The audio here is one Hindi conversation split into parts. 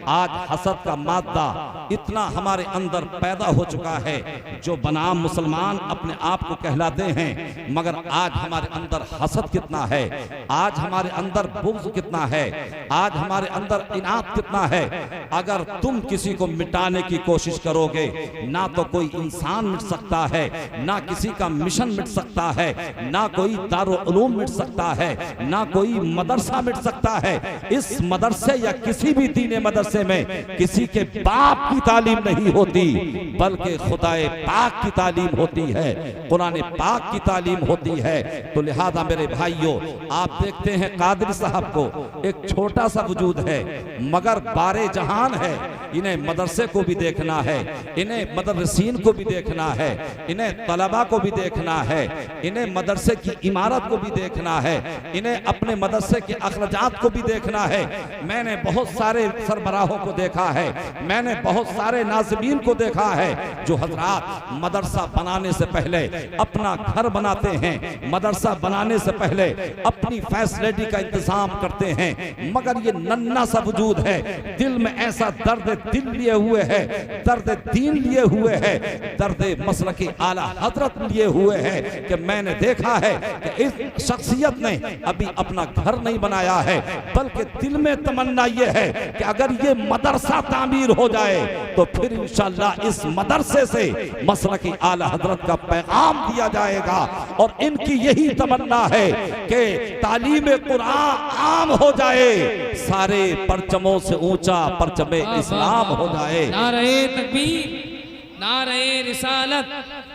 आज हसद का मादा इतना हमारे अंदर पैदा हो चुका है, जो बनाम मुसलमान अपने आप को कहलाते हैं, मगर आज हमारे अंदर हसद कितना है, आज हमारे अंदर बुग़्ज़ कितना है, आज हमारे अंदर इनात कितना है। अगर तुम किसी को मिटाने की कोशिश करोगे, ना तो कोई इंसान मिट सकता है, ना किसी का मिशन मिट सकता है, ना कोई दारुल उलूम मिट सकता है, ना कोई मदरसा मिट सकता है। इस मदरसे या किसी भी दीने मदरसे में किसी के बाप की तालीम नहीं होती, बल्कि खुदाए पाक की तालीम होती है, कुरान पाक की तालीम होती है। तो लिहाजा मेरे भाइयों, आप देखते हैं कादरी साहब को, एक छोटा सा वजूद है मगर बारे जहान है। इन्हें मदरसे को भी देखना है, इन्हें मदरसीन को भी देखना है, इन्हें तलबा को भी देखना है, इन्हें मदरसे की इमारत को भी देखना है, इन्हें अपने मदरसे के अखराजात को भी देखना है। मैंने बहुत सारे सरबराहों को देखा है, मैंने बहुत सारे नाज़िमीन को देखा है जो हजरात मदरसा बनाने से पहले अपना घर बनाते हैं, मदरसा बनाने से पहले अपनी फैसिलिटी का इंतजाम करते हैं, मगर ये नन्ना सा वजूद है, दिल में ऐसा दर्द दिल लिए हुए है, दर्द दीन लिए हुए है, दर्द मसलकी आला हजरत लिए हुए है कि मैंने देखा है कि इस शख्सियत ने अभी अपना घर नहीं बनाया है, बल्कि दिल में तमन्ना ये है कि अगर ये मदरसा तामीर हो जाए तो फिर इंशाअल्लाह इस मदरसे से मसलकी आला हजरत का पैगाम दिया जाएगा। और इनकी यही तमन्ना है कि तालीम कुरान आम हो जाए, सारे परचमों से ऊंचा परचमे इस्लाम हो जाए। नारे तकबीर, नारे रिसालत,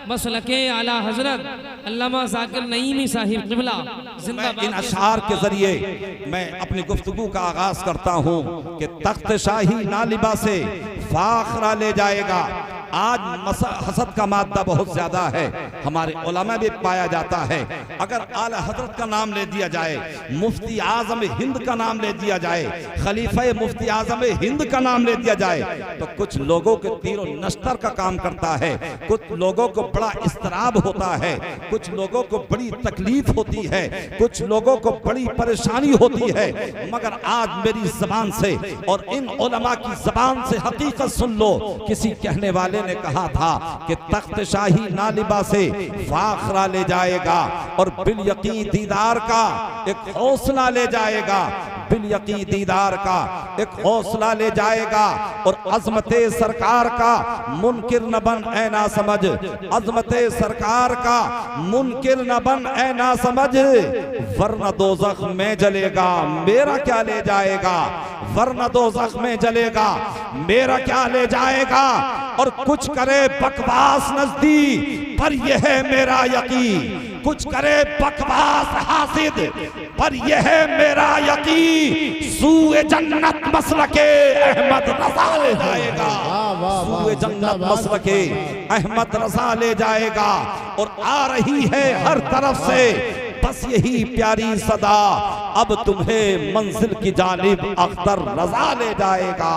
मसलके आला हजरत अल्लामा ज़ाकिर नईमी साहिब क़िबला जिंदाबाद। इन अशार के जरिए मैं अपनी गुफ्तगू का आगाज करता हूँ कि तख्त शाही ना लिबासे फाखरा ले जाएगा। आज हसद का मादा बहुत ज्यादा है, हमारे उलमा भी पाया जाता है। अगर आला हजरत का नाम ले दिया जाए, मुफ्ती आजम हिंद का नाम ले दिया जाए, खलीफा मुफ्ती आजम हिंद का नाम ले दिया जाए, तो कुछ लोगों के तीरों नश्तर का काम करता है, कुछ लोगों को बड़ा इस्तराब होता है, कुछ लोगों को बड़ी तकलीफ होती है, कुछ लोगों को बड़ी परेशानी होती है। मगर आज मेरी जबान से और इन उलमा की जबान से हकीकत सुन लो। किसी कहने वाले ने कहा था कि तख्त शाही ना लिबासे फाखरा ले जाएगा और बिल यकीन दीदार का एक हौसला ले जाएगा, बिल यकीन दीदार का एक हौसला ले जाएगा। और अजमते सरकार का मुनकिर न बन ऐ ना समझ, अजमते सरकार का मुनकिर न बन ऐ ना समझ, वरना दोज़ख में जलेगा मेरा क्या ले जाएगा, वरना दोज़ख में जलेगा मेरा क्या ले जाएगा। और कुछ करे बकवास नजदीक पर यह है मेरा यकीन, कुछ करे बकवास हासिद पर यह है मेरा यकीन, सूए जन्नत मसलके अहमद रज़ा ले जाएगा, सूए जन्नत मसलके अहमद रज़ा ले जाएगा। और आ रही है हर तरफ से बस यही प्यारी सदा, अब तुम्हें मंजिल की जानिब अख्तर रज़ा ले जाएगा,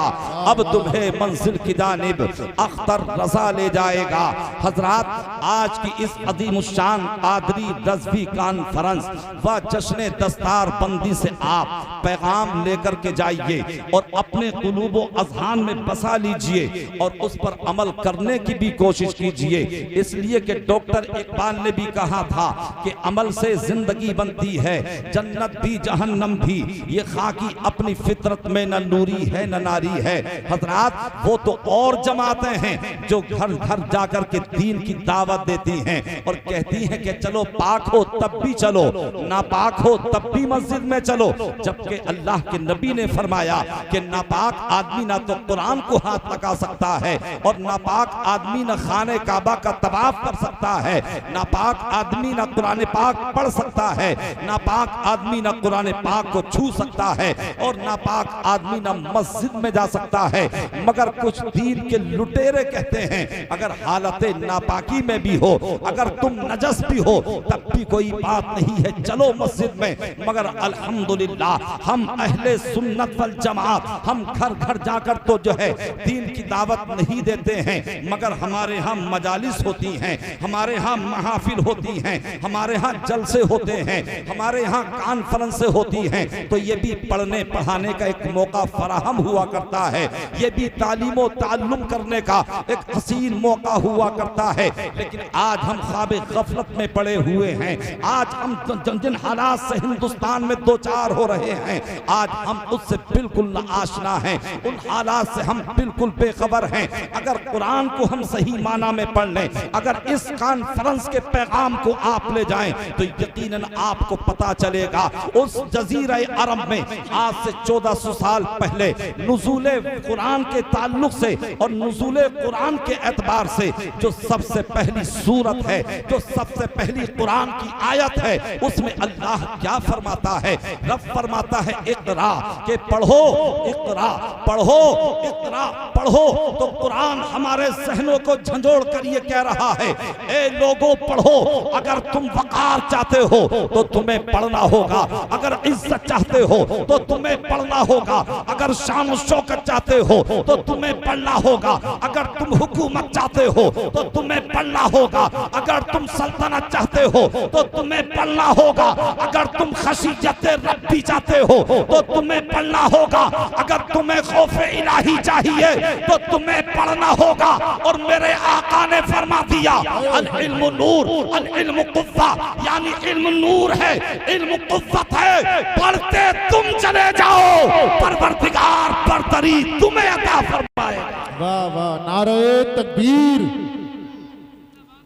अब तुम्हें मंजिल की जानिब अख्तर रज़ा ले जाएगा। हजरात, आज की इस अज़ीमुश्शान कादरी रज़वी कॉन्फ्रेंस व जश्न दस्तार बंदी से आप पैगाम लेकर के जाइए और अपने कुलूब व अज़हान में बसा लीजिए और उस पर अमल करने की भी कोशिश कीजिए। इसलिए कि डॉक्टर इकबाल ने भी कहा था कि अमल से जिंदगी बनती है, जन्नत भी जहन्नम भी, ये खाकी अपनी फितरत में न नूरी है न नारी है। हजरात, वो तो और जमातें हैं जो घर घर जाकर के दीन की दावत देती हैं और कहती हैं कि चलो पाक हो तब भी चलो, नापाक हो तब भी मस्जिद में चलो, जबकि अल्लाह के नबी ने फरमाया कि नापाक आदमी ना तो कुरान को हाथ लगा सकता है और नापाक आदमी ना खाने काबा का तवाफ कर सकता है, नापाक आदमी ना कुरान पाक पढ़ सकता है, नापाक आदमी ना कुरान पाक को छू सकता है और नापाक आदमी ना मस्जिद में जा सकता है। मगर कुछ दीन के लुटेरे कहते हैं अगर हालत नापाकी में भी हो, अगर तुम नजस भी हो तब भी कोई बात नहीं है, चलो मस्जिद में। मगर अल्हम्दुलिल्लाह हम अहले सुन्नत वल जमात, हम घर घर जाकर तो जो है दीन की दावत नहीं देते हैं, मगर हमारे यहाँ मजालिस होती हैं, हमारे यहाँ महाफिल होती हैं, हमारे यहाँ जलसे होते हैं, हमारे यहाँ कॉन्फ्रेंस होती हैं, तो ये भी पढ़ने पढ़ाने का एक मौका फराहम हुआ करता है, ये भी तालीम और ताल्लुम करने का एक हसीन मौका हुआ करता है। लेकिन आज हम ख्वाबे गफलत में पड़े हुए हैं, आज हम जिन हालात से हिंदुस्तान में दो चार हो रहे हैं, आज हम उससे बिल्कुल ना आशना हैं, उन हालात से हम बिल्कुल बेखबर हैं। अगर कुरान को हम सही माना में पढ़ लें, अगर इस कॉन्फ्रेंस के पैगाम को आप ले जाएं, तो यकीनन आपको पता चलेगा उस जजीरा अरब में आज से 1400 साल पहले नुज़ूले कुरान के ताल्लुक से और नुज़ूले कुरान के एतबार से जो सबसे पहली सूरत है, जो सबसे पहली कुरान की आयत है, उसमें अल्लाह क्या फरमाता है? रब फरमाता है इक़रा, के पढ़ो, इक़रा पढ़ो, इक़रा पढ़ो। तो कुरान हमारे ज़हनों को झंझोड़ कर ये कह रहा है, ए लोगों पढ़ो, अगर तुम वक़ार चाहते हो तो तुम्हें पढ़ना होगा, अगर इज्जत चाहते हो तो तुम्हें पढ़ना होगा, अगर शान और शौकत चाहते हो तो तुम्हें पढ़ना होगा, अगर तुम हुकूमत चाहते हो तो तुम्हें पढ़ना होगा, अगर तुम सल्तनत चाहते हो तो तुम्हें पढ़ना होगा, अगर तुम खशियत रब्बी चाहते हो तो तुम्हें पढ़ना होगा, अगर तुम्हें खौफे इलाही चाहिए तो तुम्हें पढ़ना होगा। और मेरे आका ने फरमा दिया अल इल्मु नूर, अल इल्मु कुव्वा, यानी इल्म नूर है, इल्म कुव्वत है, पढ़ते तुम चले जाओ, परवरदिगार बरतरी तुम्हें अता फरमाएगा। वाह वाह, नारे तकबीर।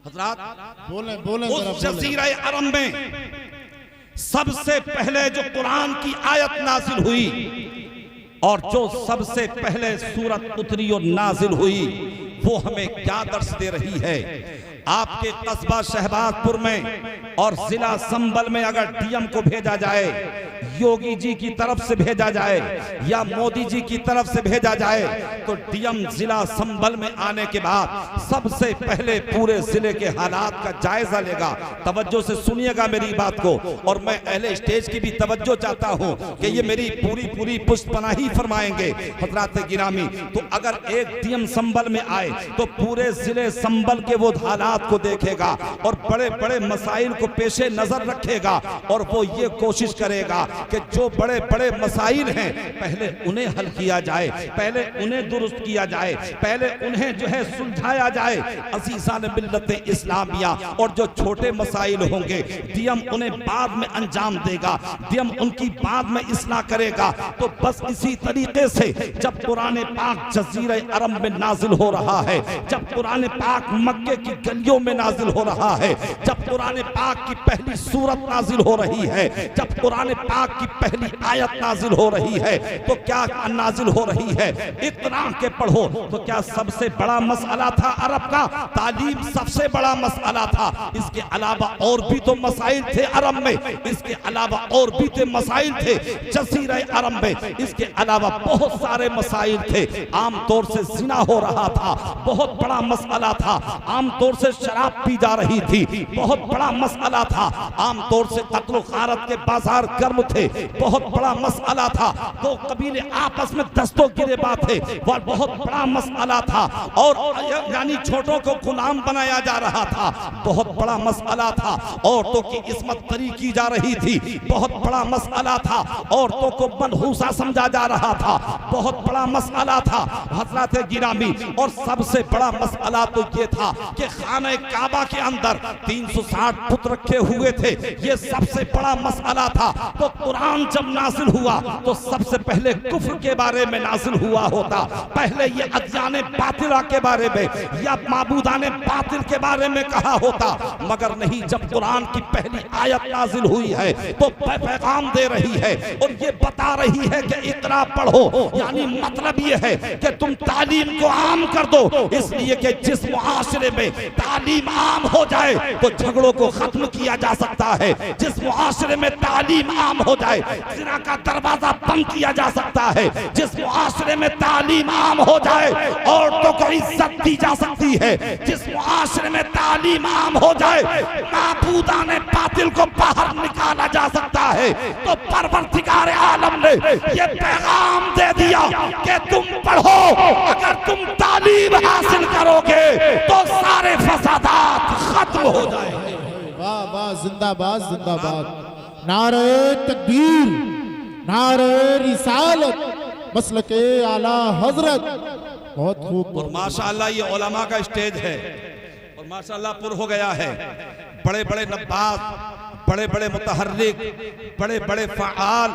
हज़रात बोले बोले उस जज़ीरा अरब में सबसे पहले जो कुरान की आयत नाजिल हुई और जो सबसे पहले सूरत उतरी और नाजिल हुई, वो हमें क्या दर्श दे रही है? आपके कस्बा शहबाजपुर में और जिला संबल में अगर डीएम को भेजा जाए, योगी जी की तरफ से भेजा जाए या मोदी जी की तरफ से भेजा जाए, तो डीएम जिला संबल में आने के बाद सबसे पहले पूरे जिले के हालात का जायजा लेगा। तवज्जो से सुनिएगा मेरी बात को, और मैं अहले स्टेज की भी तवज्जो चाहता हूं कि ये मेरी पूरी पुष्पनाही फरमाएंगे हज़रात गिरामी। तो अगर एक डीएम संबल में आए तो पूरे जिले संबल के वो हालात को देखेगा और बड़े बड़े मसाइल को पेशे नजर रखेगा, और वो ये कोशिश करेगा कि जो बड़े बड़े मसाइल हैं पहले उन्हें हल किया जाए, पहले उन्हें दुरुस्त किया जाए, पहले उन्हें जो है सुलझाया जाए। अज़ीज़ान मिल्लत इस्लामिया, और जो छोटे मसाइल होंगे डीएम उन्हें बाद में अंजाम देगा, डीएम उनकी बाद में इस्लाह करेगा। तो बस इसी तरीके से जब कुरान पाक जज़ीरा अरब में नाजिल हो रहा है, जब कुरान पाक मक्के की गलियों में नाजिल हो रहा है, जब कुरान पाक की पहली सूरत नाजिल हो रही है, जब कुरान पाक की पहली आयत नाजिल हो रही है, तो क्या नाजिल हो रही है? इक़रा के पढ़ो। तो क्या सबसे बड़ा मसला था अरब का? तालीम सबसे बड़ा मसला था। इसके अलावा और भी तो मसाइल थे अरब में, इसके अलावा और भी तो मसाइल थे जज़ीरा अरब में, इसके अलावा बहुत सारे मसाइल थे। आमतौर से जिना हो रहा था, बहुत बड़ा मसला था। आमतौर से शराब पी जा रही थी, बहुत बड़ा मसला था। आमतौर से कत्ल खारत के बाजार गर्म थे, बहुत बड़ा मसला था। दो कबीले आपस में दस्तों गिरेबान थे, वह बहुत बड़ा मसला था। और यानी छोटों को गुलाम बनाया जा रहा था, बहुत बड़ा मसला था। औरतों की इस्मत तरी की जा रही थी, बहुत बड़ा मसला था। औरतों को मनहूसा समझा जा रहा था, बहुत बड़ा मसला था हज़रात गिरामी। और सबसे बड़ा मसला तो ये था कि खाने काबा के अंदर 360 पुत रखे हुए थे, ये सबसे बड़ा मसला था। तो कुरान जब नाजिल हुआ तो सबसे पहले कुफ्र के बारे में नाजिल हुआ होता, पहले ये अदयाने बातिला के बारे में या माबूदाने बातिल के बारे में कहा होता, मगर नहीं। जब कुरान की पहली आयत नाजिल हुई है तो पैगाम दे रही है और ये बता रही है कि इक़रा पढ़ो, यानी मतलब ये है कि तुम तालीम को आम कर दो। इसलिए कि जिस मुआशरे में तालीम आम हो जाए तो झगड़ों को खत्म किया जा सकता है, जिस मुआशरे में तालीम आम हो जाए जिना का दरवाजा बंद किया जा सकता है, जिस मुआशरे में तालीम आम हो जाए औरतों को इज्जत दी जा सकती है, जिस मुआशरे में तालीम आम हो जाए माबूदाने बातिल को बाहर निकाला जा सकता है। तो परवरदिगार आलम ने ये पैगाम दे दिया कि तुम पढ़ो, अगर तुम तालीम हासिल करोगे तो सारे फसादात खत्म हो जाएंगे। वाह वाह, जिंदाबाद जिंदाबाद। नारे तकबीर, नारे रिसालत, मसलके आला हजरत। बहुत खूब। और माशाअल्लाह ये उलमा का स्टेज है और माशाअल्लाह पुर हो गया है। बड़े बड़े नब्बास, बड़े बड़े मुतहर्रिक, बड़े बड़े फ़आल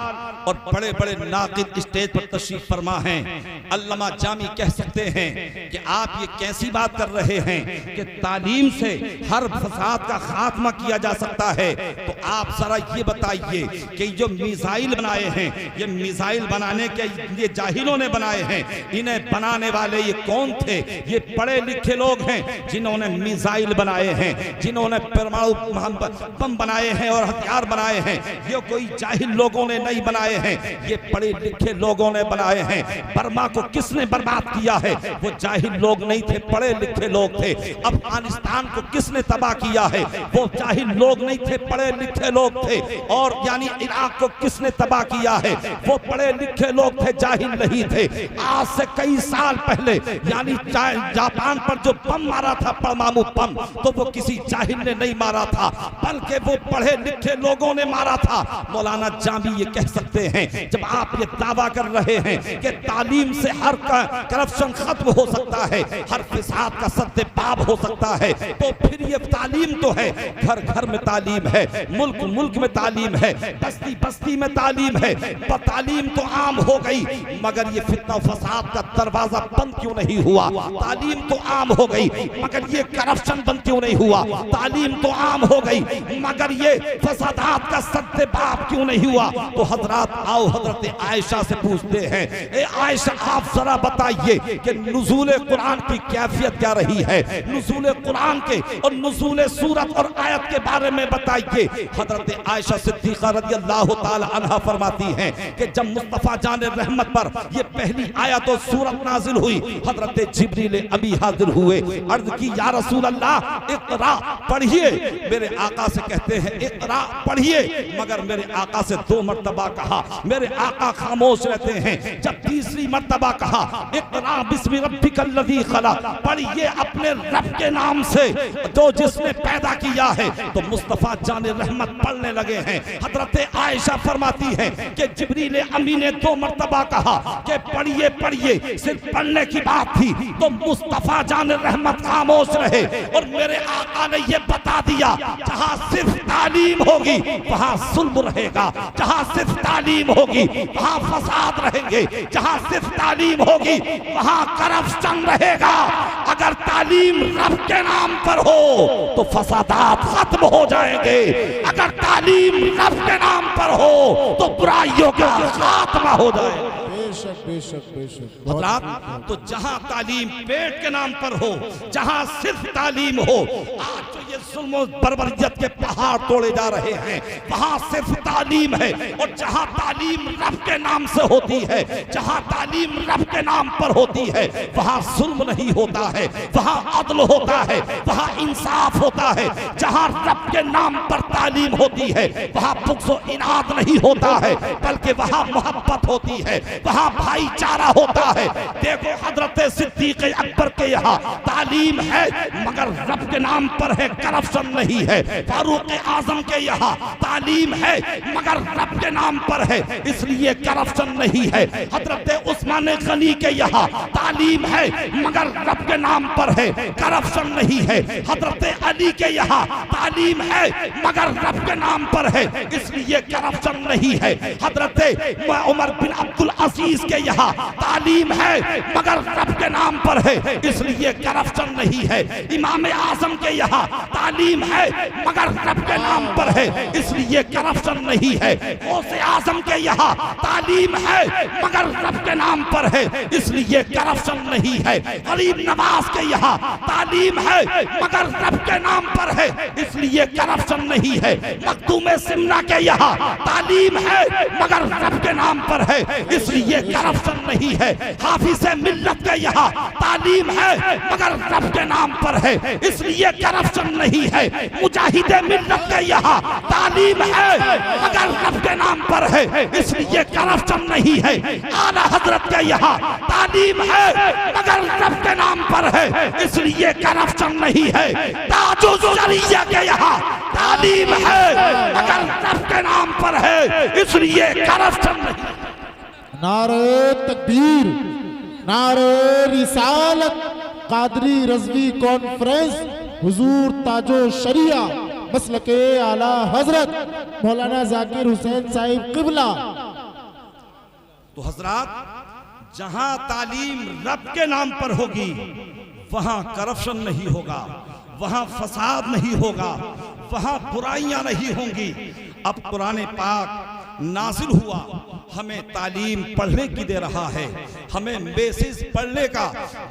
और बड़े बड़े नाक़िद स्टेज पर तशरीफ फरमा हैं। अल्लामा जामी कह सकते हैं कि आप ये कैसी बात कर रहे हैं कि तालीम से हर फसाद का खात्मा किया जा सकता है। तो आप जरा ये बताइए कि जो मिसाइल बनाए हैं, ये मिसाइल बनाने के ये जाहिलों ने बनाए हैं। इन्हें बनाने वाले ये कौन थे? ये पढ़े लिखे लोग हैं जिन्होंने मिसाइल बनाए हैं, जिन्होंने परमाणु बम बनाए हैं और हथियार बनाए हैं। ये कोई जाहिल लोगों ने नहीं बनाए हैं, ये पढ़े लिखे लोगों ने बनाए हैं। बर्मा को किसने बर्बाद किया है? वो जाहिल लोग नहीं थे, पढ़े लिखे लोग थे। अफगानिस्तान को किसने तबाह किया है? वो जाहिल लोग नहीं थे, पढ़े लिखे लोग थे। और यानी इराक को किसने तबाह किया है? वो पढ़े लिखे लोग थे, जाहिल नहीं थे। आज से कई साल पहले यानी जापान पर जो बम मारा था, परमाणु बम, तो वो किसी जाहिल ने नहीं मारा था, बल्कि वो पढ़े लिखे लोगों ने मारा था। मौलाना जामी ये कह सकते हैं, जब आप ये दावा कर रहे हैं कि तालीम से हर करप्शन खत्म हो सकता है, हर फिसाद का सद्देबाब हो सकता है, तो फिर ये तालीम तो है, घर घर में तालीम है, मुल्क मुल्क में तालीम है, बस्ती बस्ती में तालीम है। तालीम तो आम हो गई, मगर ये फितना फसाद का दरवाजा बंद क्यों नहीं हुआ? तालीम तो आम हो गई, मगर ये करप्शन बंद क्यों नहीं हुआ? तालीम तो आम हो गई, मगर ये फसादात का सद्देबाब क्यों नहीं हुआ? तो हजरात आओ हजरत आयशा से पूछते हैं, ए आयशा आप जरा बताइए कि नुज़ूल कुरान की कैफियत क्या रही है? नुज़ूल कुरान के और नुज़ूल सूरत और आयत के बारे में बताइए। हजरत आयशा सिद्दीक़ा रज़ियल्लाहु ताला अन्हा फरमाती हैं कि जब मुस्तफ़ा जान रहमत पर ये पहली आयत और सूरत नाजिल हुई, हजरत जिब्रील अमी हाजिर हुए, अर्ज़ की या रसूल अल्लाह इक़रा पढ़िए। मेरे आका से कहते हैं इक़रा पढ़िए, मगर मेरे आका से 2 मर्तबा कहा, मेरे आका खामोश रहते हैं। जब तीसरी मर्तबा कहा इक़रा बिस्मि रब्बिकल्लज़ी खलक़, पढ़िए अपने रब के नाम से जो जिसने पैदा किया है, तो मुस्तफ़ा जान रहमत पढ़ने लगे हैं। हजरत आयशा फरमाती है कि जिब्रील अमी ने 2 मर्तबा कहा कि पढ़िए पढ़िए, सिर्फ पढ़ने की बात थी, तो मुस्तफ़ा जान रहमत खामोश रहे। और मेरे आका ने यह बता दिया, जहां सिर्फ तालीम होगी वहां जुल्म रहेगा, जहां सिर्फ तालीम होगी वहां फसाद रहेंगे, जहां सिर्फ तालीम होगी वहां करप्शन रहेगा। अगर तालीम रब के नाम पर हो तो फसादात खत्म हो जाएंगे, अगर तालीम रब के नाम पर हो तो बुराइयों का खात्मा हो जाएगा। बेशक बेशक बेशक। हजरात, तो जहां तालीम पेट के नाम पर हो, जहां सिर्फ तालीम हो, आज तो ये जुल्म और बर्बरियत के पहाड़ तोड़े जा रहे हैं, वहां सिर्फ तालीम है। और जहां तालीम रब के नाम से होती है, जहां तालीम रब के नाम पर होती है, वहां जुल्म नहीं होता है, वहां अदल होता है, वहां इंसाफ होता है। जहां रब के नाम पर तालीम होती है, वहां बुग़्ज़ और इनाद नहीं होता है, बल्कि वहां मोहब्बत होती है, वहां भाईचारा होता है। देखो हजरत सिद्दीक़ अकबर के यहाँ तालीम है, मगर रब के नाम पर है, करप्शन नहीं है। फारूक आजम के यहाँ तालीम है, मगर रब के नाम पर है, इसलिए करप्शन नहीं है। हजरत उस्मान गनी के यहाँ तालीम है, मगर रब के नाम पर है, करप्शन नहीं है। हजरत अली के यहाँ तालीम है, मगर रब के नाम पर है, इसलिए करप्शन नहीं है। हजरत उमर बिन अब्दुल अजीज के यहाँ तालीम है, मगर रब के नाम पर है, इसलिए करप्शन नहीं है। इमाम आजम के यहाँ तालीम है, मगर रब के नाम पर है, इसलिए करप्शन नहीं है। गौसे आजम के यहाँ तालीम है, मगर रब के नाम पर है, इसलिए करप्शन नहीं है। गरीब नवाज के यहाँ तालीम है, मगर रब के नाम पर है, इसलिए करप्शन नहीं है। मखदूम सिमना के यहाँ तालीम है, मगर रब के नाम पर है, इसलिए करप्शन नहीं है। हाफिज मिल्लत के यहाँ तालीम है, मगर रब के नाम पर है, इसलिए करप्शन नहीं है। मुजाहिद मिल्लत के यहाँ तालीम है, मगर रब के नाम पर है, इसलिए करप्शन नहीं है। आला हजरत के यहाँ तालीम है, मगर रब के नाम पर है, इसलिए करप्शन नहीं है। ताजुल शरिया के यहाँ तालीम है मगर रब के नाम पर है, इसलिए करप्शन नहीं। नारे तकबीर, नारे रिसालत, कादरी रज़वी कॉन्फ्रेंस, हुजूर ताजो शरिया मसलके आला हजरत मौलाना जाकिर हुसैन साहिब किबला। तो हजरात, जहां तालीम रब के नाम पर होगी वहां करप्शन नहीं होगा, वहां फसाद नहीं होगा, वहां बुराइयां नहीं होंगी। अब कुरान पाक नाजिल हुआ, हमें तालीम पढ़ने की दे रहा है, हमें मैसेज पढ़ने का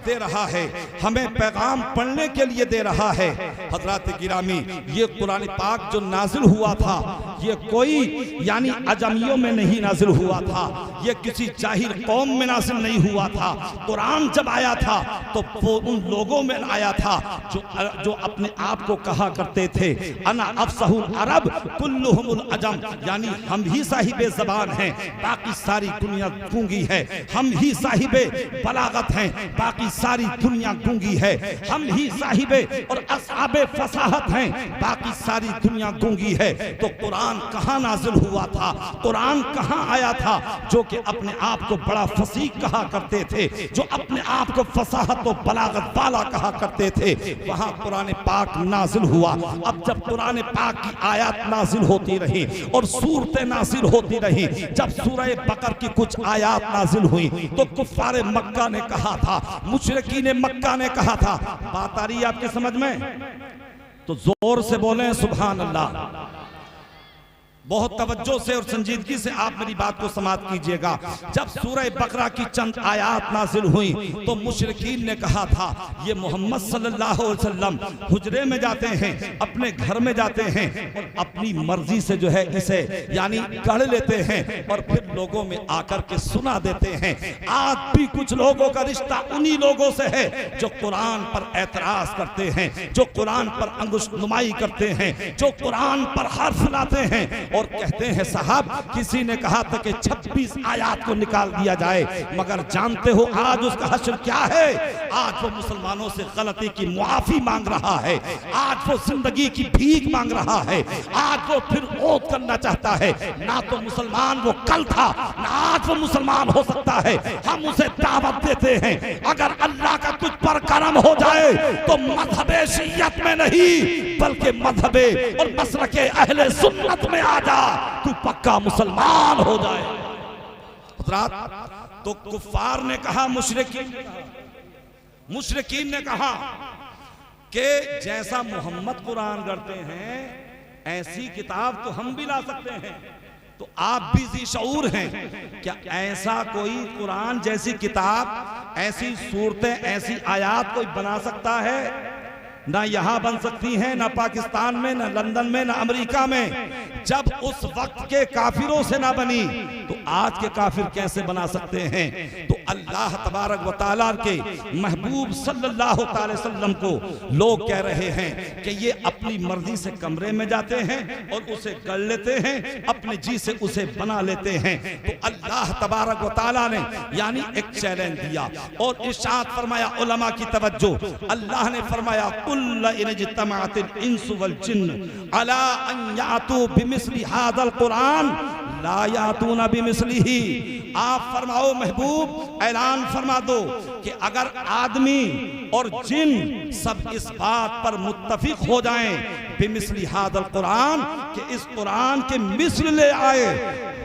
दे रहा है, हमें पैगाम पढ़ने के लिए दे रहा है। हजरात गिरामी, ये कुरान पाक जो नाजिल हुआ था ये कोई यानी अजमियों में नहीं नाजिल हुआ था, ये किसी जाहिर कौम में नाजिल नहीं हुआ था। कुरान जब आया था तो वो उन लोगों में आया था जो अपने आप को कहा करते थे अना अफसहुल अरब कुल्लुहुमुल अजम, यानी हम ही साहिबे ज़बान हैं, बाकी सारी दुनिया गूंगी है। हम ही साहिबे बलागत हैं, बाकी सारी दुनिया गूंगी है। हम ही साहिबे और असहाबे फसाहत हैं, बाकी सारी दुनिया गूंगी है। तो कुरान कहाँ नाजिल हुआ था, कुरान कहाँ आया था जो कि अपने आप को बड़ा फसीह कहा करते थे, जो अपने आप को फसाहत और बलागत वाला कहा करते थे, वहां कुरान पाक नाजिल हुआ। अब जब कुरान पाक की आयत नाजिल होती रही और सूरतें नाजिल होती रही, जब सूरह बकर की कुछ आयत नाजिल हुई तो कुफ्फारे मक्का ने कहा था, मुशरिकीन मक्का ने कहा था। बात आ रही है आपके समझ में? तो जोर से बोलें सुभान अल्लाह। बहुत तवज्जो से और संजीदगी से आप मेरी बात को समाप्त कीजिएगा। जब सूरह बकरा की चंद आयात नाजिल हुई तो मुशरिकीन ने कहा था ये मोहम्मद सल्लल्लाहु अलैहि वसल्लम हुजरे में जाते हैं, अपने घर में जाते हैं और अपनी मर्जी से जो है इसे यानी गढ़ लेते हैं और फिर लोगों में आकर के सुना देते हैं। आज भी कुछ लोगों का रिश्ता उन्हीं लोगों से है जो कुरान पर एतराज करते हैं, जो कुरान पर अंगुश नुमाई करते हैं, जो कुरान पर हर्फ लाते हैं और कहते हैं साहब किसी ने कहा था कि 26 आयत को निकाल दिया जाए, मगर जानते हो आज उसका हश्र क्या है? आज वो मुसलमानों से गलती की मुआफी मांग रहा है, आज वो जिंदगी की भीख मांग रहा है, आज वो फिर ओत करना चाहता है। ना तो मुसलमान वो कल था, ना आज वो मुसलमान हो सकता है। हम उसे दावत देते हैं अगर अल्लाह का तुझ पर करम हो जाए तो मजहबे शियत में नहीं बल्कि मजहबे और मसलके अहले सुन्नत में आ जा, तू पक्का मुसलमान हो जाए। हज़रात, तो कुफ्फार ने कहा, मुशरिकीन ने कहा कि जैसा मोहम्मद कुरान करते हैं ऐसी किताब तो हम भी ला सकते हैं, तो आप भी जी शऊर हैं क्या? ऐसा कोई कुरान जैसी किताब, ऐसी सूरतें, ऐसी आयात कोई बना सकता है? ना यहाँ बन सकती हैं, ना पाकिस्तान में, ना लंदन में, ना अमेरिका में। जब उस वक्त के काफिरों से ना बनी तो आज के काफिर कैसे बना सकते हैं? तो अल्लाह तबारक व तआला के महबूब सल्लल्लाहु अलैहि वसल्लम को लोग कह रहे हैं कि ये अपनी मर्जी से कमरे में जाते हैं और उसे गढ़ लेते हैं, अपने जी से उसे बना लेते हैं। तो अल्लाह तबारक व तआला ने यानी एक चैलेंज दिया और इरशाद फरमाया, उलमा की तवज्जो, अल्लाह ने फरमाया कुल्ल इन इज्तमाअतिल इंसु वल जिन्न अला अन यातू बिमिस्ली हादल कुरान ला यातूना बिमिस्लिही। आप फरमाओ महबूब, ऐलान फरमा दो कि अगर आदमी और जिन सब इस बात पर मुत्तफिक हो जाएं बिमिस्ली हादल कुरान कि इस कुरान के मिस्ल ले आए,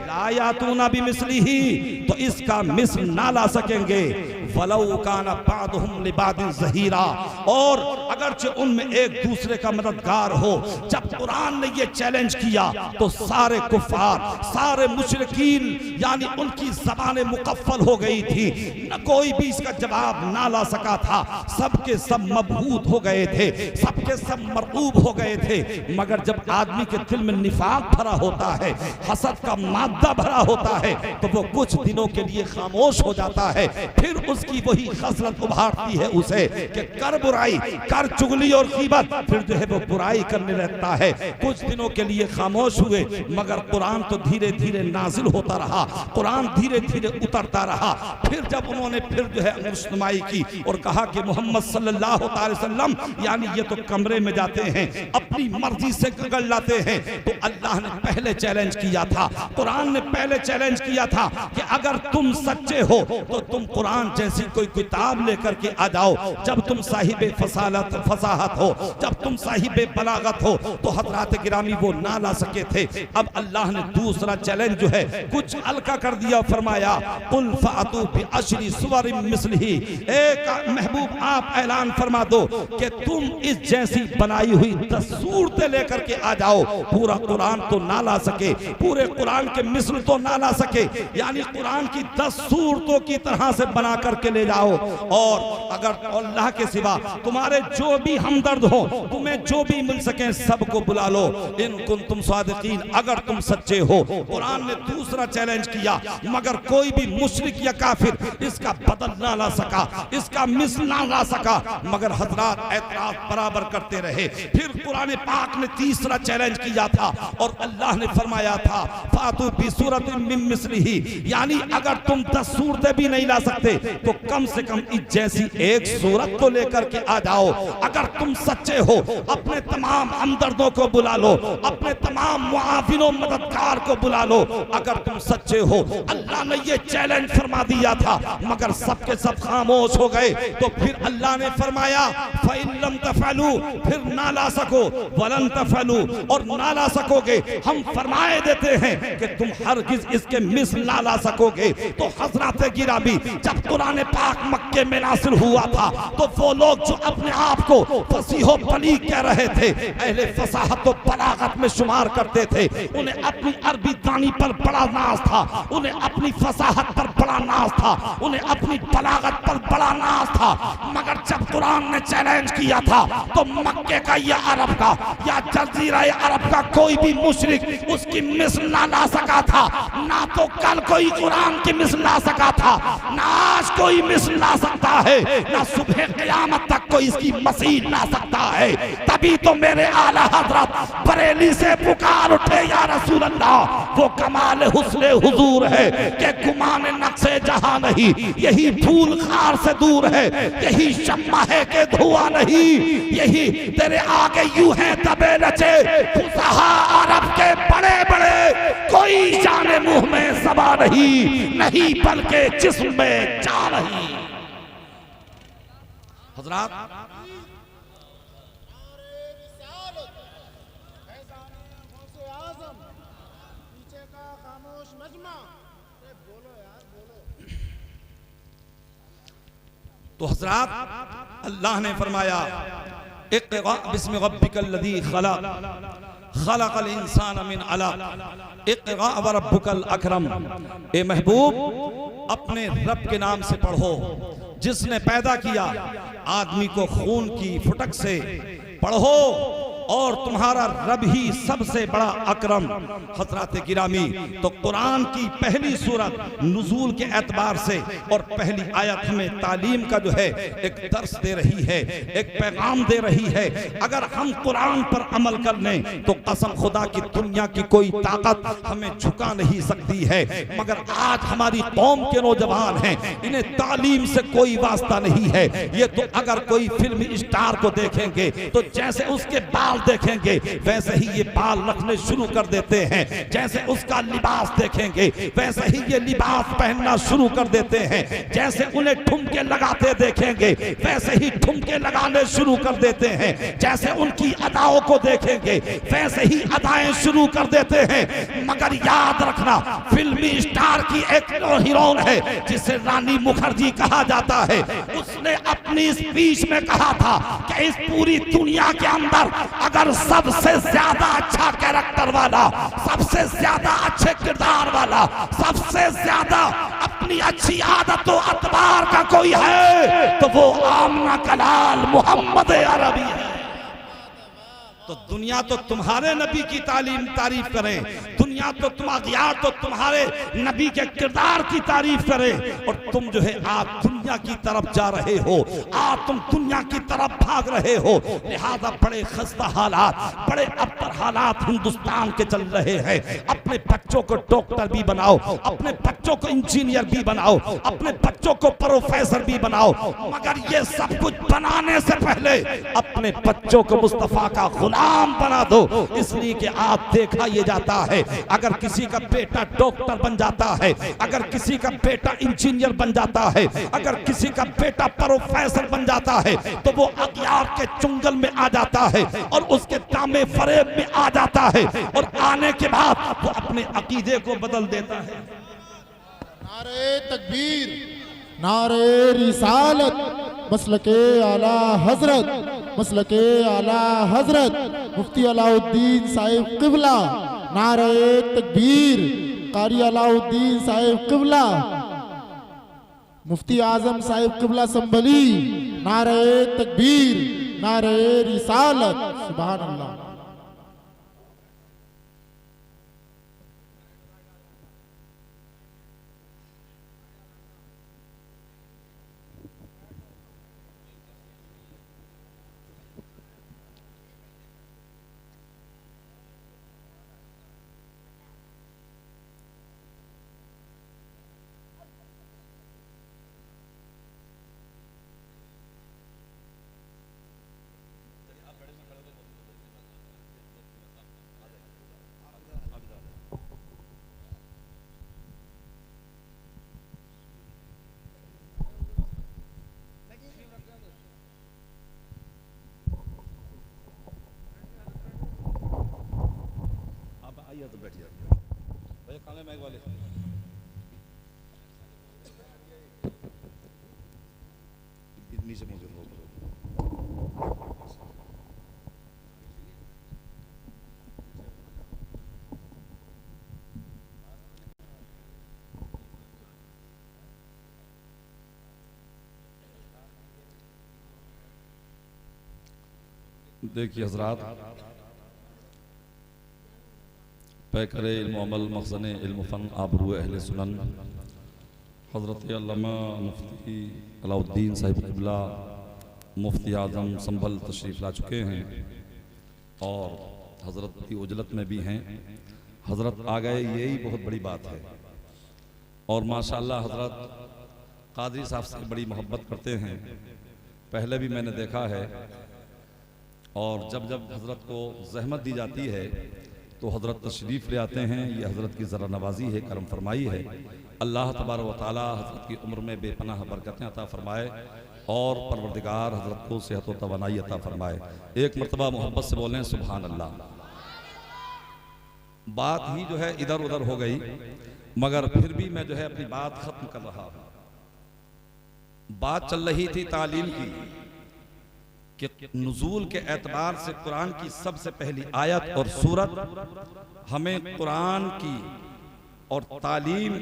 ला यातूना बिमिस्लिही, तो इसका मिस्ल ना ला सकेंगे। वलौ काना बादुहुम लिबादिन ज़हीरा, और अगरचे उनमें एक दूसरे का मददगार हो। जब कुरान ने ये चैलेंज किया तो सारे कुफार, सारे मुशरिकीन यानी उनकी ज़बानें मुकफ्फल हो गई थी, न कोई भी इसका जवाब ना ला सका था। सबके सब मबहूत हो गए थे, सबके सब मरऊब हो गए थे। मगर जब आदमी के दिल में निफाक भरा होता है, हसद का मादा भरा होता है, तो वो कुछ दिनों के लिए खामोश हो जाता है, फिर उसकी वही खसलत उभारती है उसे कि कर बुराई, कर चुगली और गीबत, फिर जो है वो बुराई करने लगता है। कुछ दिनों के लिए खामोश हुए, मगर कुरान तो धीरे धीरे नाजिल होता रहा, कुरान धीरे धीरे उतरता रहा। फिर जब उन्होंने फिर जो है मुस्लिमाई की और कहा कि मोहम्मद सल्लल्लाहु अलैहि वसल्लम यानी ये तो कमरे में जाते हैं, अपनी मर्जी से गगड़ लाते हैं, तो अल्लाह ने पहले चैलेंज किया था, कुरान ने पहले चैलेंज किया था कि अगर तुम सच्चे हो तो तुम कुरान जैसी कोई किताब लेकर के आ जाओ। जब तुम साहिबे फसाहत हो, जब तुम साहिबे बलागत हो, तो हजरात गिरामी वो ना ला सके थे। अब अल्लाह ने दूसरा चैलेंज जो है कुछ हल्का कर दिया, फरमाया कुल फातू बिअशरी सुवरिन मिस्लिही, एक महबूब आप ऐलान फरमा दो कि तुम इस जैसी बनाई हुई 10 सूरतें लेकर के आ जाओ। पूरा कुरान तो ना ला सके, पूरे कुरान के मिस्ल तो ना ला सके, यानी कुरान की 10 सूरतों की तरह से बना करके ले जाओ। और अगर अल्लाह के सिवा तुम्हारे जो भी हमदर्द हो, तुम्हें जो भी मिल सके, सबको बुला लो, इन कुंतुम सादिकीन, अगर तुम सच्चे हो। कुरान ने दूसरा चैलेंज किया, मगर कोई भी मुशरिक या काफिर इसका बदल ना ला सका, इसका मिस्ल ना ला सका, मगर हजरात एतराज बराबर करते रहे। फिर कुरान पाक ने तीसरा चैलेंज किया था और अल्लाह ने फरमाया था फातू बि सूरतिन मिन मिस्लिही, यानी अगर तुम 10 सूरतें भी नहीं ला सकते तो कम से कम इस जैसी एक सूरत तो लेकर के आ जाओ। अगर तुम सच्चे हो, अपने तमाम हमदर्दों को बुला लो, अपने तमाम मुआविनों मददगार को बुला लो, अगर तुम सच्चे हो। अल्लाह ने ये चैलेंज फरमा दिया था, मगर सबके सब खामोश हो गए। तो फिर अल्लाह ने फरमाया फ़इन लम तफ़अलू, फिर ना ला सको, वलन तफ़अलू, और ना ला सकोगे, हम फरमाए देते हैं कि तुम हरगिज इसके मिस्ल ना ला सकोगे। तो हजरत गिरामी, जब कुरान पाक मक्के में नासिल हुआ था, तो वो लोग जो अपने आप को फसीहो बलीग कह रहे थे, अहले फसाहत और बलागत में शुमार करते थे, उन्हें अपनी अरबी दानी पर बड़ा नाज था, उन्हें अपनी फसाहत पर बड़ा नाज था, उन्हें अपनी बलागत पर बड़ा नाज था। मगर जब कुरान ने चैलेंज किया था, तो मक्के का या अरब का या जजीरा अरब का कोई भी मुशरिक उसकी मिस्ल ना ला सका था। ना तो कल कोई कुरान की मिस्ल ला सका था, ना आज कोई मिस्ल ला सकता है, ना सुबह क़यामत तक कोई इसकी मसीह ला सकता है। तभी तो मेरे आला हजरत बरेली से पुकार उठे, या रसूल अल्लाह, वो कमाल हुस्न हुजूर है कि गुमान नक्शे जहां नहीं, यही फूल खार से दूर है, यही शम्मा है कि धुआं नहीं, यही तेरे आगे यूं है तबे नचे फुसहा अरब के बड़े बड़े, कोई जाने मुंह में सबा नहीं, नहीं बल्कि जिस्म में जा रही। हजरात तो हजरात अल्लाह ने फरमाया इक़रा बिस्मि रब्बिकल लज़ी खलक़ खलक़ल इंसान मिन अलक़ इक़रा व रब्बुकल अकरम। ए महबूब, अपने रब के नाम से पढ़ो जिसने पैदा किया आदमी को खून की फुटक से, पढ़ो और तुम्हारा रब ही सबसे बड़ा अकरम। हजरात गिरामी, तो कुरान की पहली सूरत नुज़ूल के एतबार से और पहली आयत हमें तालीम का जो है एक दर्स दे रही है, एक पैगाम दे रही है। अगर हम कुरान पर अमल कर लें तो कसम खुदा की दुनिया की कोई ताकत हमें झुका नहीं सकती है। मगर आज हमारी कौम के नौजवान हैं, इन्हें तालीम से कोई वास्ता नहीं है। ये तो अगर कोई फिल्मी स्टार को देखेंगे तो जैसे उसके बाल देखेंगे वैसे ही ये बाल रखने शुरू कर देते हैं, जैसे उसका लिबास देखेंगे वैसे ही ये लिबास पहनना शुरू कर देते हैं, जैसे उन्हें ठुमके लगाते देखेंगे वैसे ही ठुमके लगाने शुरू कर देते हैं, जैसे उनकी अदाओं को देखेंगे वैसे ही अदाएं शुरू कर देते हैं। मगर याद रखना, फिल्मी स्टार की एक हीरोइन है जिसे रानी मुखर्जी कहा जाता है, उसने अपनी स्पीच में कहा था कि इस पूरी दुनिया के अंदर अगर सबसे ज्यादा अच्छा कैरेक्टर वाला, सबसे ज्यादा अच्छे किरदार वाला, सबसे ज्यादा अपनी अच्छी आदत और अतबार का कोई है तो वो आमना कलाल मोहम्मद अरबी है। तो दुनिया तो तुम्हारे नबी की तारीफ करे, दुनिया तो तुम्हारे नबी के किरदार की तारीफ करे, और तुम जो है आप दुनिया दुनिया की तरफ जा रहे हो, आज तुम दुनिया की तरफ भाग रहे हो। लिहाजा बड़े खस्ता हालात, बड़े अब्तर हालात हिंदुस्तान के चल रहे हैं। अपने बच्चों को डॉक्टर भी बनाओ, अपने बच्चों को इंजीनियर भी बनाओ, अपने बच्चों को प्रोफेसर भी बनाओ, मगर ये सब कुछ बनाने से पहले अपने बच्चों को मुस्तफा का गुलाम बना दो। इसलिए कि आज देखा ये जाता है, अगर किसी का बेटा डॉक्टर बन जाता है, अगर किसी का बेटा इंजीनियर बन जाता है, अगर किसी का बेटा प्रोफेसर बन जाता है, तो वो अगियार के चुंगल में आ जाता है और उसके दामे फरेब में आ जाता है, और आने के बाद वो अपने अकीदे को बदल देता है। नारे तकबीर, नारे रिसालत, मसलके आला हजरत, मसलके आला हजरत मुफ्ती अलाउद्दीन साहिब किबला। नारे तकबीर, कारी अलाउद्दीन साहिब किबला, मुफ्ती आजम साहिब किबला संभली। नारे तकबीर, नारे रिसालत, सुभान अल्लाह। तो बैठिए भैया, काले मैग वाले नीचे मौजूद हो। देखिए हजरात, पैकरे इल्म अमल मखज़ने इल्म फ़न आबरू अहले सुनन हज़रत अल्लामा मुफ्ती अलाउद्दीन साहिब क़िबला मुफ्ती आज़म संभल तशरीफ़ ला चुके हैं और हज़रत की उजलत में भी हैं। हज़रत आ गए, यही बहुत बड़ी बात है। और माशाअल्लाह हज़रत क़ादरी साहब से बड़ी मोहब्बत करते हैं, पहले भी मैंने देखा है। और जब जब हज़रत को ज़हमत दी जाती है तो हज़रत तशरीफ़ ले आते हैं। ये हज़रत की ज़रा नवाजी है, करम फरमाई है। अल्लाह तबारक व तआला हज़रत की उम्र में बेपनाह बरकतें अता फरमाए और परवरदिगार हज़रत को सेहत व तवानाई अता फरमाए। एक मरतबा मोहब्बत से बोलें सुभान अल्लाह। बात ही जो है इधर उधर हो गई, मगर फिर भी मैं जो है अपनी बात ख़त्म कर रहा हूँ। बात चल रही थी तालीम की कि नुज़ूल के एतबार से कुरान की सबसे पहली आयत और सूरत हमें कुरान की और तालीम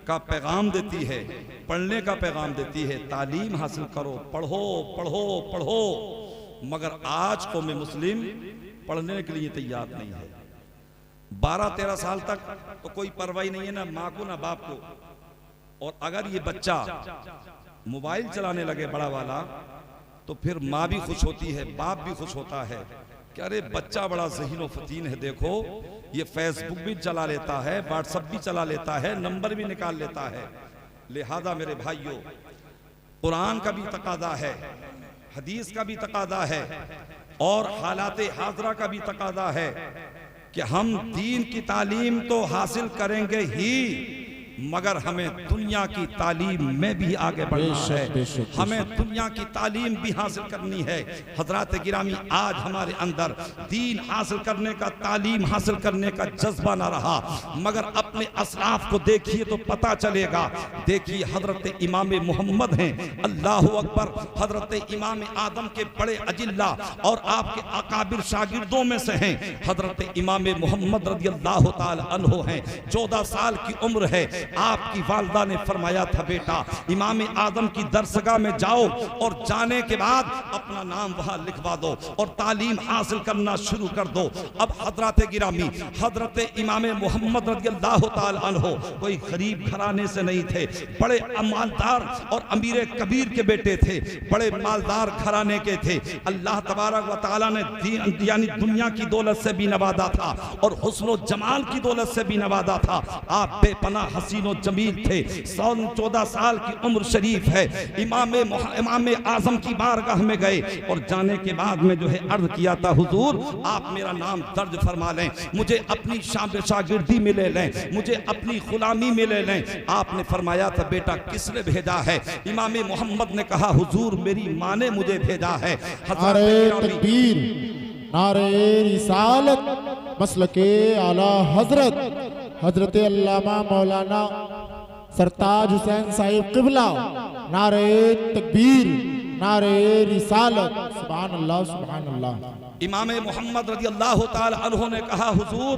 का पैगाम देती है, पढ़ने का पैगाम देती है। तालीम हासिल करो, पढ़ो पढ़ो पढ़ो। मगर आज कौम मुस्लिम पढ़ने के लिए तैयार नहीं है। 12-13 साल तक तो कोई परवाही नहीं है, ना माँ को ना बाप को। और अगर ये बच्चा मोबाइल चलाने लगे बड़ा वाला, तो फिर माँ भी खुश होती है, बाप भी खुश होता है कि अरे बच्चा बड़ा ज़हीन व फतीन है, देखो ये फेसबुक भी चला लेता है, व्हाट्सएप भी चला लेता है, नंबर भी निकाल लेता है। लिहाजा मेरे भाइयों, कुरान का भी तकादा है, हदीस का भी तकादा है और हालाते हाजरा का भी तकादा है कि हम दीन की तालीम तो हासिल करेंगे ही, मगर हमें दुनिया की तालीम में भी आगे बढ़ना है। हमें दुनिया की तालीम भी हासिल करनी है। हजरात गिरामी, आज हमारे अंदर दीन हासिल करने का, तालीम हासिल करने का जज्बा ना रहा, मगर अपने असलाफ को देखिए तो पता चलेगा। देखिए हजरत इमाम मोहम्मद हैं, अल्लाह अकबर, हजरत इमाम आदम के बड़े अजिल्ला और आपके अकाबिर शागिर्दों में से हैं। हजरत इमाम मोहम्मद रज़ियल्लाहु ताला अन्हु हैं, 14 साल की उम्र है, आपकी वालदा ने फरमाया था, बेटा इमाम आजम की दरसगाह में जाओ और जाने के बाद अपना नाम वहां लिखवा दो और तालीम हासिल करना शुरू कर दो। अब हजरत गिरामी हजरत इमाम मोहम्मद रज़ियल्लाहु ताला अन्हु कोई गरीब घराने से नहीं थे, बड़े मालदार और अमीर कबीर के बेटे थे, बड़े मालदार घराने के थे। अल्लाह तबारक व तआला ने यानी दुनिया की दौलत से भी नवाजा था और हुस्न जमाल की दौलत से भी नवाजा था। आप बेपनाह हसीन और जमील थे, 14 साल की उम्र शरीफ है। इमाम आजम की बारगाह में गए और जाने के बाद में जो है अर्ज किया था, हुजूर आप मेरा नाम दर्ज फरमा लें, मुझे अपनी शागिर्दी में ले लें, मुझे अपनी गुलामी में ले लें। आपने फरमाया था, बेटा किसने भेजा है? इमाम मोहम्मद ने कहा, हुजूर मेरी माँ ने मुझे भेजा है। नारे तकबीर, नारे रिसालत, मसलके आला हजरत हजरत अल्लामा मौलाना सरताज हुसैन साहिब क़िबला, नारे तकबीर, नारे रिसालत, सुभान अल्लाह सुभान अल्लाह। इमाम मोहम्मद रज़ियल्लाहु ताला अन्हु ने कहा, हुजूर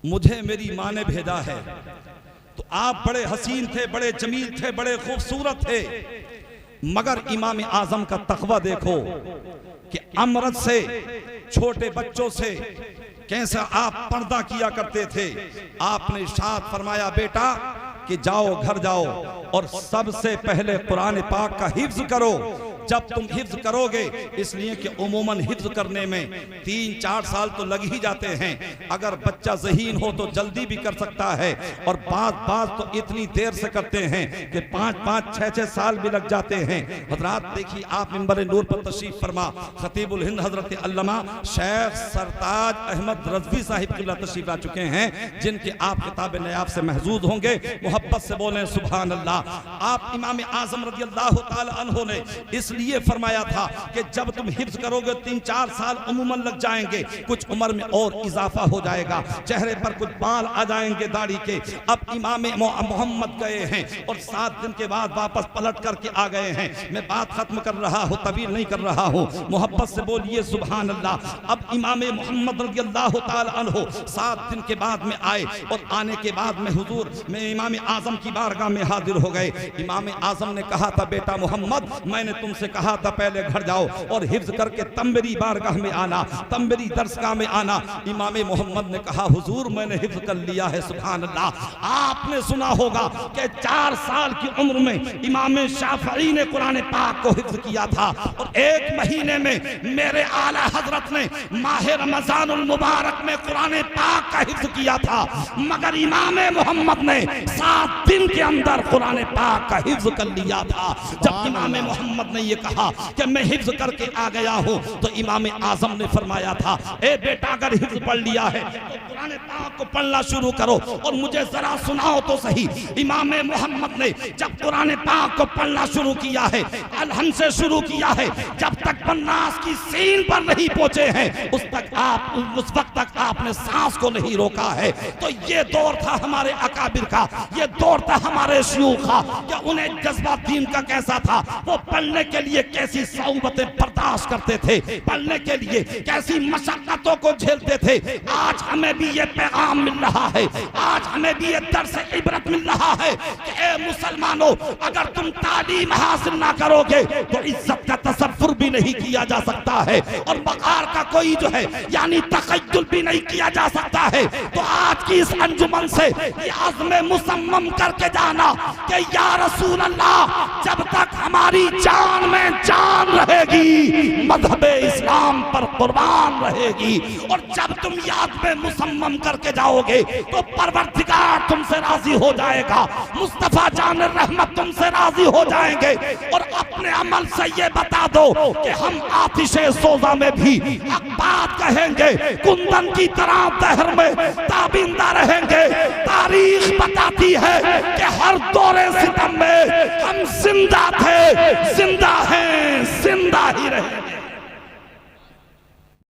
मुझे मेरी माँ ने भेजा है। तो आप बड़े हसीन थे, बड़े जमील थे, बड़े खूबसूरत थे, मगर इमाम आजम का तक़वा देखो कि अमरत से, छोटे बच्चों से कैसा आप पर्दा किया करते थे। आपने इरशाद फरमाया, बेटा कि जाओ घर जाओ और सबसे पहले कुरान पाक का हिफ्ज करो। जब तुम हिफ्ज करोगे, इसलिए कि उमूमन हिफ्ज करने में 3-4 साल तो लग ही जाते हैं। अगर बच्चा ज़हीन हो तो जल्दी भी कर सकता है और बात तो इतनी देर से करते हैं कि 5-5, 6-6 साल भी लग जाते हैं। हजरात देखिए, आप मिंबर नूर पर तशरीफ फरमा खतीबुल हिंद हजरत अल्लामा शेख सरताज अहमद रज़वी साहिब क़िबला तशरीफ ला चुके हैं, जिनके आप किताब नयाब से महजूज होंगे। मोहब्बत से बोलें सुभान अल्लाह। आप इमाम आजम रज़ियल्लाहु ताला अन्हु ने इसलिए फरमाया था कि जब तुम हिफ्ज करोगे 3-4 साल उम्मन लग जाएंगे, कुछ उम्र में और इजाफा हो जाएगा, चेहरे पर कुछ बाल आ जाएंगे दाढ़ी के। अब इमाम मोहम्मद गए हैं और 7 दिन के बाद वापस पलट करके आ गए हैं। मैं बात खत्म कर रहा हूँ, तवील नहीं कर रहा हूँ, मोहब्बत से बोलिए सुभान अल्लाह। अब इमाम मोहम्मद रज़ियल्लाहु ताला अन्हु 7 दिन के बाद में आए और आने के बाद में हुजूर में इमाम आजम की बारगाह में हाजिर हो गए। इमाम आजम ने कहा था, बेटा मोहम्मद मैंने तुमसे कहा था पहले घर जाओ और हिफ्ज करके तब मेरी बारगाह में आना, तब मेरी दरसगाह में आना। इमाम मोहम्मद ने कहा, हुजूर मैंने हिफ्ज कर लिया है। सुभान अल्लाह। आपने सुना होगा कि 4 साल की उम्र में इमाम शाफई ने कुरान पाक को हिफ्ज किया था और 1 महीने में मेरे आला हजरत ने माह रमजानुल मुबारक में कुरान पाक का हिफ्ज किया था, मगर इमाम मोहम्मद ने 7 दिन के अंदर कुरान पाक का हिफ्ज कर लिया था। जब इमाम मोहम्मद ने ये कहा कि मैं हिफ्ज करके आ गया हूं, तो इमाम आजम ने फरमाया था, ए बेटा अगर हिफ्ज पढ़ लिया है तो कुरान पाक को पढ़ना शुरू करो और मुझे जरा सुनाओ तो सही। इमाम मोहम्मद ने जब कुरान पाक को पढ़ना शुरू किया है, अलहम से शुरू किया है, जब तक बन्नास की सीन पर नहीं पहुंचे हैं उस वक्त तक आपने सांस को नहीं रोका है। तो ये दौर था हमारे अकाबिर का, ये दौर था हमारे शयूख का, कि उन्हें जज्बा दीन का कैसा था, वो पढ़ने के लिए कैसी सऊबतें बर्दाश्त करते थे, पढ़ने के लिए कैसी मशक्कतों को झेलते थे। आज हमें भी ये पैगाम मिल रहा है, आज हमें भी ये दर्स इबरत मिल रहा है कि ए मुसलमानों, अगर तुम तालीम हासिल ना करोगे तो इज्जत का तसव्वुर भी नहीं किया जा सकता है और वक़ार का कोई जो है यानी तखय्युल भी नहीं किया जा सकता है। तो आज की इस अंजुमन से ये अज़्म मुसम्मम करके जाना कि या रसूल अल्लाह, जब तक हमारी जान में जान रहेगी मज़हब इस्लाम पर कुर्बान रहेगी। और जब तुम याद में मुसम्मम करके जाओगे तो परवरदिगार तुमसे राजी हो जाएगा, मुस्तफा जान रहमत तुमसे राजी हो जाएंगे। और अपने अमल से ये बता दो कि हम आतिशे सोजा में भी बात कहेंगे, कुंदन की तरह दहर में ताबिंदा रहेंगे। तारीख बताती है कि हर दौरे सितम में हम जिंदा थे, जिंदा